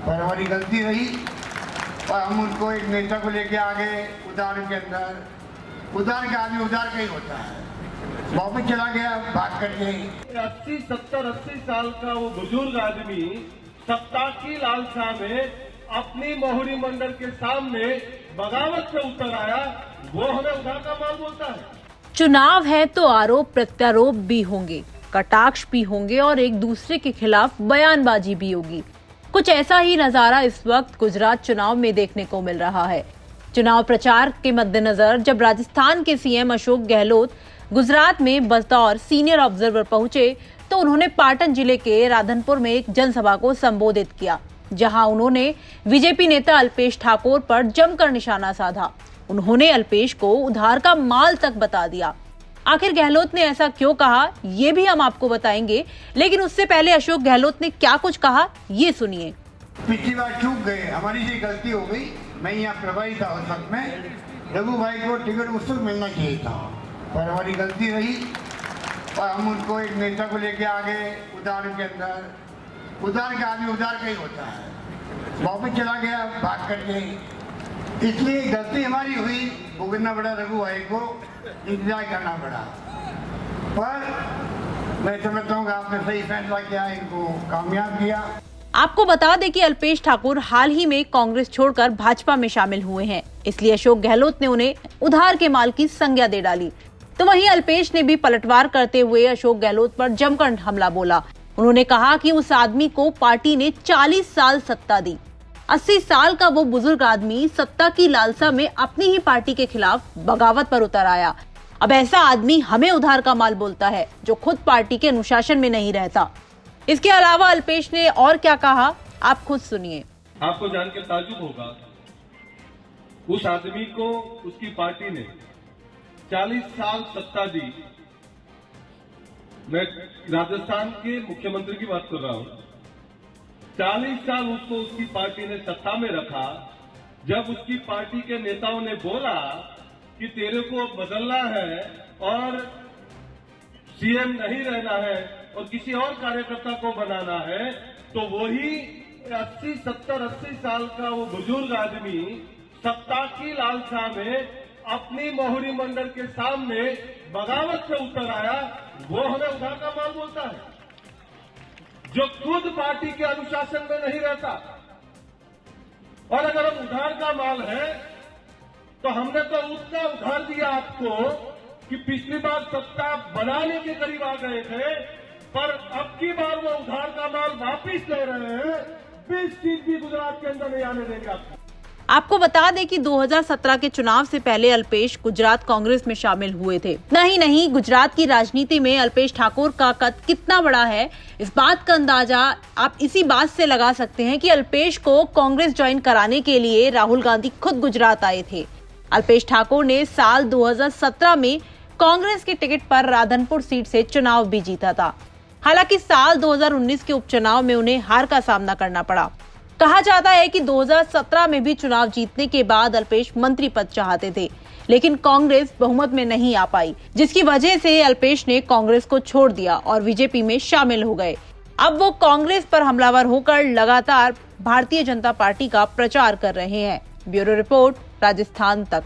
पर हमारी गलती रही और हम उनको एक नेता को लेके आ गए उधार के अंदर। उधार का आदमी उधार का ही होता है, वापस चला गया भाग करके। 80 साल का वो बुजुर्ग आदमी सत्ता की लालसा में अपनी मोहरी मंडल के सामने बगावत से उतर आया, वो हमें उधार का माल बोलता है। चुनाव है तो आरोप प्रत्यारोप भी होंगे, कटाक्ष भी होंगे और एक दूसरे के खिलाफ बयानबाजी भी होगी। कुछ ऐसा ही नजारा इस वक्त गुजरात चुनाव में देखने को मिल रहा है। चुनाव प्रचार के मद्देनजर जब राजस्थान के सीएम अशोक गहलोत गुजरात में बतौर सीनियर ऑब्जर्वर पहुंचे तो उन्होंने पाटन जिले के राधनपुर में एक जनसभा को संबोधित किया, जहां उन्होंने बीजेपी नेता अल्पेश ठाकोर पर जमकर निशाना साधा। उन्होंने अल्पेश को उधार का माल तक बता दिया। आखिर गहलोत ने ऐसा क्यों कहा, ये भी हम आपको बताएंगे, लेकिन उससे पहले अशोक गहलोत ने क्या कुछ कहा, ये सुनिए। पिछली बार चूक गए, हमारी से गलती हो गई। मैं यहाँ प्रभारी था उस वक्त में, रघु भाई को टिकट उस वक्त मिलना चाहिए था, पर हमारी गलती रही और हम उनको एक नेता को लेके आ गए उधार के अंदर। उधार का आदमी उधार का ही होता है, वापस चला गया भाग करके। इसलिए गलती हमारी हुई, भुगतना पड़ा, रघु भाई को इंतजार करना पड़ा। पर मैं समझता हूँ कि आपने सही फैसला किया, इनको कामयाब किया। आपको बता दें कि अल्पेश ठाकुर हाल ही में कांग्रेस छोड़कर भाजपा में शामिल हुए हैं, इसलिए अशोक गहलोत ने उन्हें उधार के माल की संज्ञा दे डाली। तो वहीं अल्पेश ने भी पलटवार करते हुए अशोक गहलोत पर जमकर हमला बोला। उन्होंने कहा कि उस आदमी को पार्टी ने 40 साल सत्ता दी। 80 साल का वो बुजुर्ग आदमी सत्ता की लालसा में अपनी ही पार्टी के खिलाफ बगावत पर उतर आया। अब ऐसा आदमी हमें उधार का माल बोलता है, जो खुद पार्टी के अनुशासन में नहीं रहता। इसके अलावा अल्पेश ने और क्या कहा, आप खुद सुनिए। आपको जान के ताज्जुब होगा, उस आदमी को उसकी पार्टी ने 40 साल सत्ता दी। मैं राजस्थान के मुख्यमंत्री की बात कर रहा हूं। 40 साल उसको उसकी पार्टी ने सत्ता में रखा। जब उसकी पार्टी के नेताओं ने बोला कि तेरे को बदलना है और सीएम नहीं रहना है और किसी और कार्यकर्ता को बनाना है, तो वही 80 साल का वो बुजुर्ग आदमी सत्ता की लालसा में अपनी मोहरी मंडल के सामने बगावत से उतर आया, वो हमें उधार का माल बोलता है, जो खुद पार्टी के अनुशासन में नहीं रहता। और अगर हम उधार का माल है तो हमने तो उतना उधार दिया आपको कि पिछली बार सत्ता बनाने के करीब आ गए थे, पर अब की बार वो उधार का माल वापिस ले रहे हैं। 20 सीट भी गुजरात के अंदर नहीं आने देंगे आपको बता दें कि 2017 के चुनाव से पहले अल्पेश गुजरात कांग्रेस में शामिल हुए थे। नहीं, गुजरात की राजनीति में अल्पेश ठाकुर का कद कितना बड़ा है, इस बात का अंदाजा आप इसी बात से लगा सकते हैं कि अल्पेश को कांग्रेस ज्वाइन कराने के लिए राहुल गांधी खुद गुजरात आए थे। अल्पेश ठाकुर ने साल 2017 में कांग्रेस के टिकट पर राधनपुर सीट से चुनाव भी जीता था। हालांकि साल 2019 के उपचुनाव में उन्हें हार का सामना करना पड़ा। कहा जाता है कि 2017 में भी चुनाव जीतने के बाद अल्पेश मंत्री पद चाहते थे, लेकिन कांग्रेस बहुमत में नहीं आ पाई, जिसकी वजह से अल्पेश ने कांग्रेस को छोड़ दिया और बीजेपी में शामिल हो गए। अब वो कांग्रेस पर हमलावर होकर लगातार भारतीय जनता पार्टी का प्रचार कर रहे हैं। ब्यूरो रिपोर्ट, राजस्थान तक।